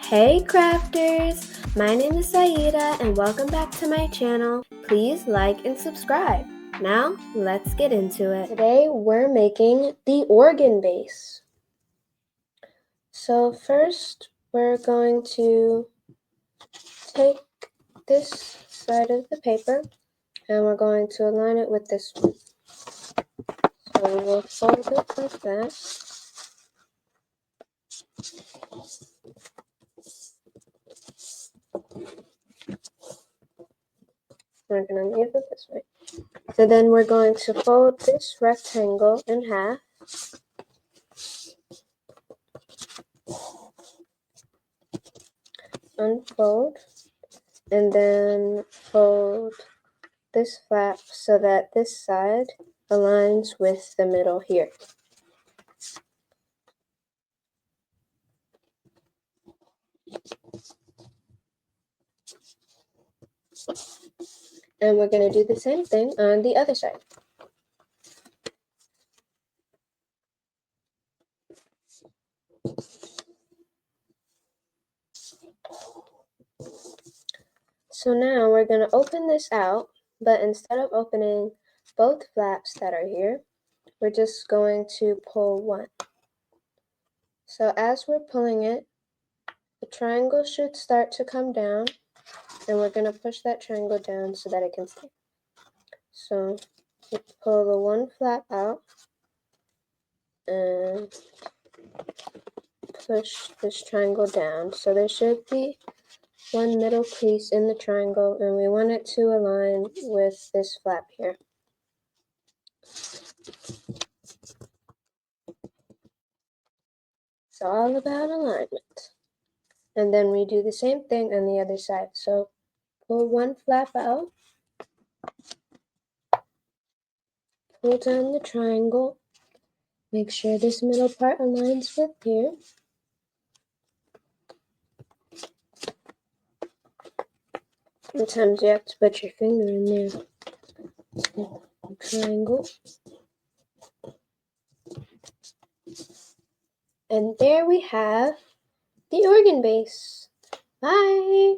Hey crafters! My name is Saida and welcome back to my channel. Please like and subscribe. Now, let's get into it. Today we're making the organ base. So first we're going to take this side of the paper and we're going to align it with this one. So we'll fold it like that. We're going to leave it this way. So then we're going to fold this rectangle in half. Unfold. And then fold this flap so that this side aligns with the middle here. And we're going to do the same thing on the other side. So now we're going to open this out, but instead of opening both flaps that are here, we're just going to pull one. So as we're pulling it, the triangle should start to come down, and we're going to push that triangle down so that it can stay. So we pull the one flap out and push this triangle down. So there should be one middle crease in the triangle, and we want it to align with this flap here. It's all about alignment. And then we do the same thing on the other side. So pull one flap out, pull down the triangle, make sure this middle part aligns with here. Sometimes you have to put your finger in there. Triangle. And there we have the organ base. Bye!